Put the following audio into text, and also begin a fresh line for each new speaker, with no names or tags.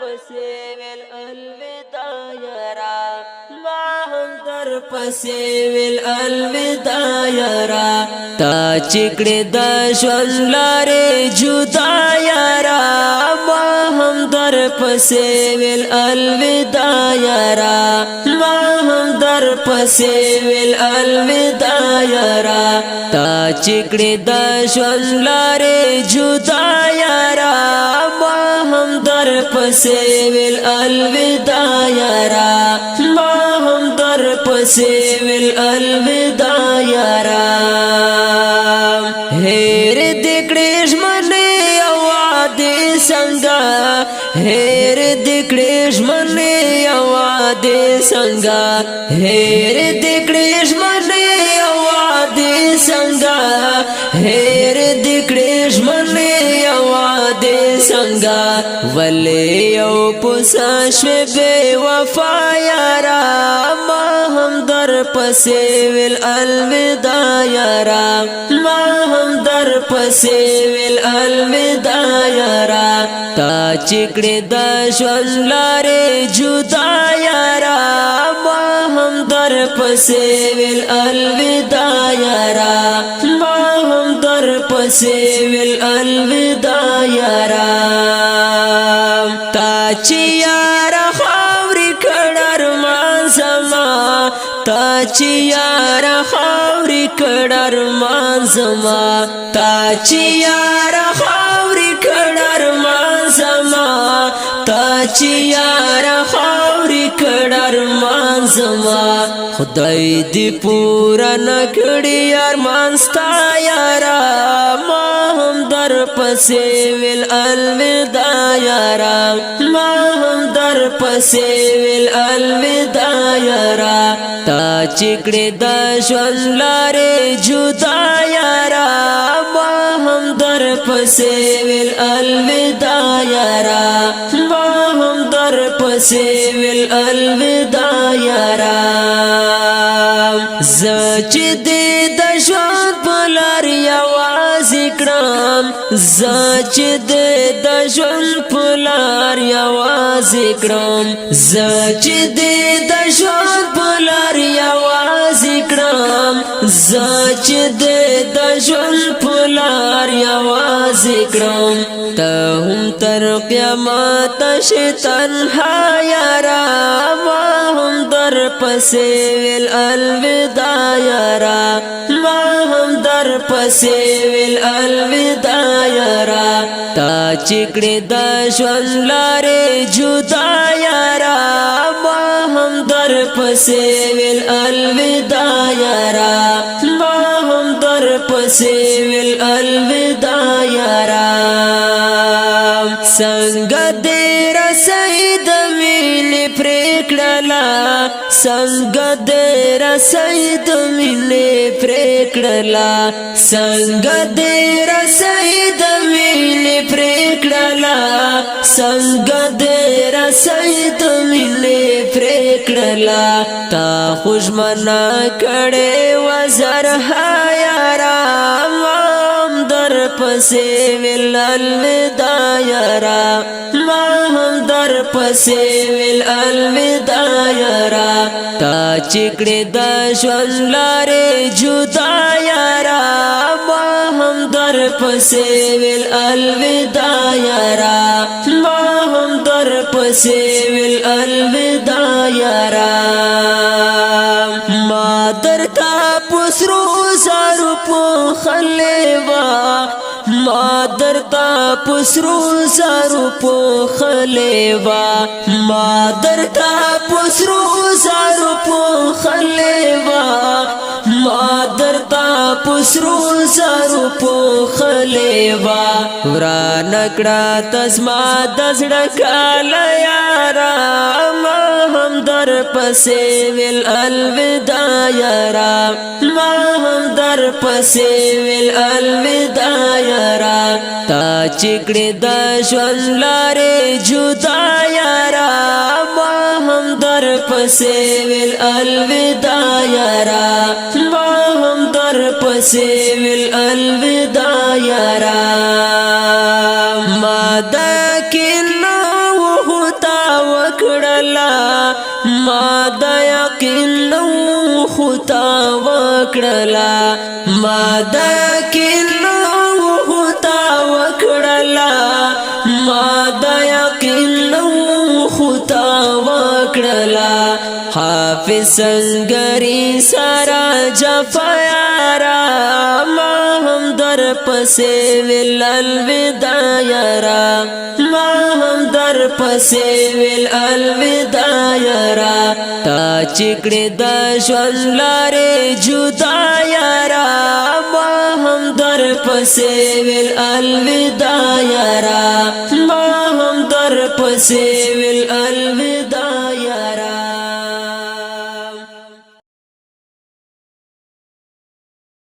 پسې ویل الوداع یارا ما هم در پسې ویل الوداع یارا تا چکړې د ژوند لارې جدا یارا ما هم در پسې ویل الوداع یارا ما هم در پسې ویل الوداع یارا تا چکړې د ژوند لارې جدا یارا ما هم در پسې ویل الوداع یارا ما هم در پسې ویل الوداع یارا هېر دې کړې ژمنې او وعدې څنګه هېر دې کړې ژمنې او وعدې څنګه هېر دې کړې ژمنې او وعدې څنګه هېر دې کړې ژمنې او وعدې څنګه ولې یو پوسه شوې بې وفا یارا ما هم در پسې ویل الوداع یارا ما هم در پسې ویل الوداع یارا تا چکړې د ژوند لارې جدا یارا ما هم در پسې ویل الوداع یارا ما هم در پسې ویل الوداع یارا تا چې یارا خاورې کړ ارمان زما تا چې یارا خاورې کړ ارمان زما تا چې یارا خاورې کړ ارمان زما تا چې یارا خاورې کړ ارمان زما خدای دې پورا نکړي ارمان ستا یارا ما هم در پسې ویل الوداع یارا ما هم در پسې ویل الوداع یارا تا چکړې د ژوند لارې جدا یارا ما هم در پسې ویل الوداع یارا ما هم در پسې ویل الوداع یارا زه چې دې د ژوند په لار یوازې کړم زه چې دې د ژوند په لار یوازې کړم زه چې دې د ژوند په لار یوازې کړم زه چې دې د ژوند په لار یوازې کړم ته هم تر قیامت شې تنها یارا ما هم در پسې ویل الوداع یارا ما هم در پسې ویل الوداع یارا تا چکړې د ژوند لارې جدا یارا ما هم در پسې ویل الوداع یارا ما هم در پسې ویل الوداع یارا څنګه دې رسۍ د مینې پرې کړله څنګه دې رسۍ د مینې پرې کړله څنګه دې رسۍ د مینې پرې کړله څنګه دې رسۍ د مینې پرې کړله تا خو ژمنه کړې وه زرها یارا ما هم در پسې ویل الوداع یارا ما هم در پسې ویل الوداع یارا تا چکړې د ژوند لارې جدا یارا ما هم در پسې ویل الوداع یارا ما هم در پسې ویل الوداع یارا ما درته پسرو زرو پوښلې وه ما درته پسرو زرو پوښلې وه ما درته پسرو زرو پوښلې وه ما درته پسرو زرو پوښلې وه ورانه کړه ته زما د زړه کاله یاره ما هم در پسې ویل الوداع یاره ما هم در پسې ویل الوداع یاره تا چې کړې د ژوند لارې جدا یاره ما هم در پسې ویل الوداع یاره ما هم در پسې ویل الوداع یاره ما دا کینه ما دا یقین نو خطا وکړلا ما دا یقین نو خطا وکړلا ما دا یقین نو خطا وکړلا حافظ سنگری سارا جفا یارا ما هم در پسې ویل الوداع یارا ما هم در پسې ویل الوداع یارا تا چکړې د ژوند لارې جدا یارا ما هم در پسې ویل الوداع یارا ما هم در پسې ویل الوداع یارا